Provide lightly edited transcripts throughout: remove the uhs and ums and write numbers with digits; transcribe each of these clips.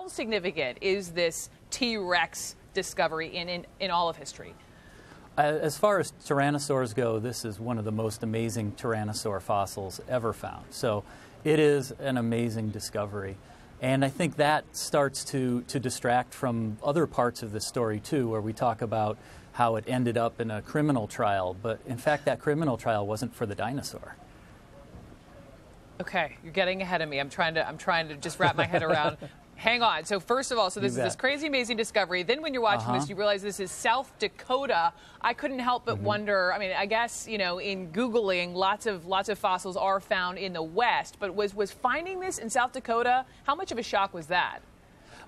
How significant is this T-Rex discovery in all of history? As far as tyrannosaurs go, this is one of the most amazing tyrannosaur fossils ever found. So it is an amazing discovery. And I think that starts to distract from other parts of the story, too, where we talk about how it ended up in a criminal trial. But in fact, that criminal trial wasn't for the dinosaur. Okay, you're getting ahead of me. I'm trying to just wrap my head around. Hang on. So first of all, this is this crazy, amazing discovery. Then when you're watching this, you realize this is South Dakota. I couldn't help but wonder. I mean, I guess, you know, in Googling, lots of fossils are found in the West. But was finding this in South Dakota, how much of a shock was that?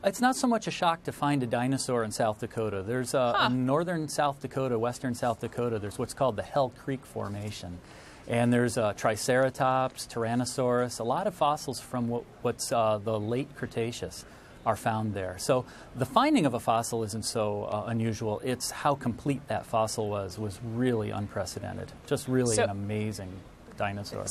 It's not so much a shock to find a dinosaur in South Dakota. There's in northern South Dakota, western South Dakota, there's what's called the Hell Creek Formation. And there's Triceratops, Tyrannosaurus, a lot of fossils from what's the late Cretaceous are found there. So the finding of a fossil isn't so unusual. It's how complete that fossil was really unprecedented. Just really an amazing dinosaur.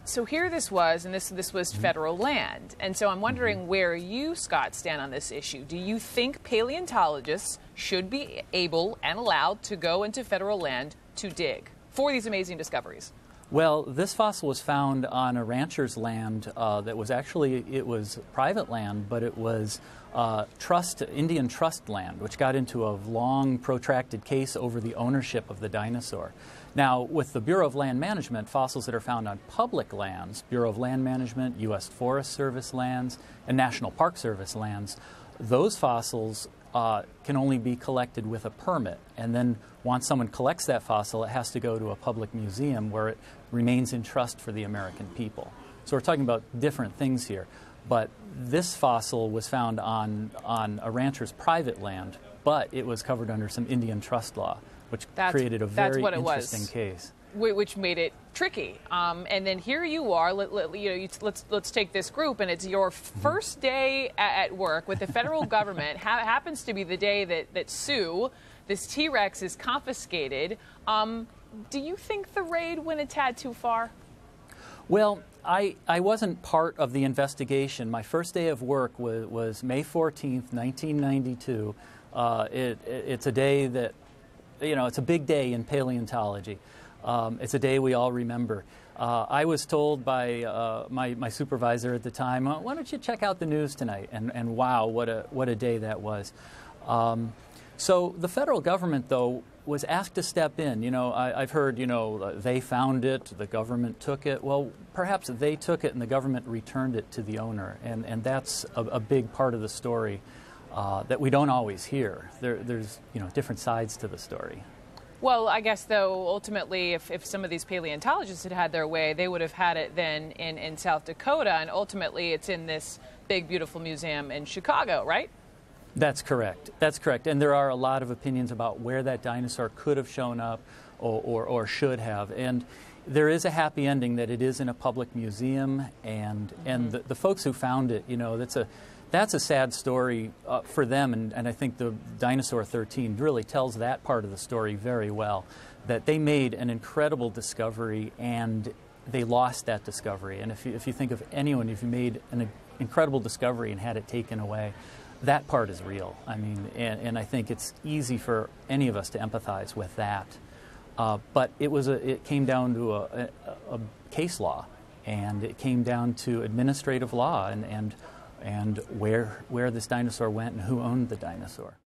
So here this was, and this was federal land. And so I'm wondering where you, Scott, stand on this issue. Do you think paleontologists should be able and allowed to go into federal land to dig for these amazing discoveries? Well, this fossil was found on a rancher's land that was actually, it was private land, but it was Indian trust land, which got into a long, protracted case over the ownership of the dinosaur. Now, with the Bureau of Land Management, fossils that are found on public lands, Bureau of Land Management, U.S. Forest Service lands, and National Park Service lands, those fossils can only be collected with a permit. And then once someone collects that fossil, it has to go to a public museum where it remains in trust for the American people. So we're talking about different things here. But this fossil was found on a rancher's private land, but it was covered under some Indian trust law, which created a very interesting case. Which made it tricky. And then here you are, let's take this group, and it's your first day at work with the federal government. Happens to be the day that Sue, this T-Rex, is confiscated. Do you think the raid went a tad too far? Well, I wasn't part of the investigation. My first day of work was May 14th, 1992. It's a day that, you know, it's a big day in paleontology. It's a day we all remember. I was told by my supervisor at the time, why don't you check out the news tonight? And wow, what a day that was. So the federal government, though, was asked to step in. You know, I've heard, you know, they found it, the government took it. Well, perhaps they took it and the government returned it to the owner. And that's a big part of the story that we don't always hear. There's, you know, different sides to the story. Well, I guess, though, ultimately, if some of these paleontologists had had their way, they would have had it then in South Dakota, and ultimately it's in this big, beautiful museum in Chicago, right? That's correct. That's correct. And there are a lot of opinions about where that dinosaur could have shown up or should have. And there is a happy ending that it is in a public museum, and the folks who found it, you know, that's a sad story for them, and I think the Dinosaur 13 really tells that part of the story very well, that they made an incredible discovery and they lost that discovery. And if you think of anyone, if you made an incredible discovery and had it taken away, that part is real. I mean, and I think it's easy for any of us to empathize with that. But it came down to a case law, and it came down to administrative law and where this dinosaur went and who owned the dinosaur.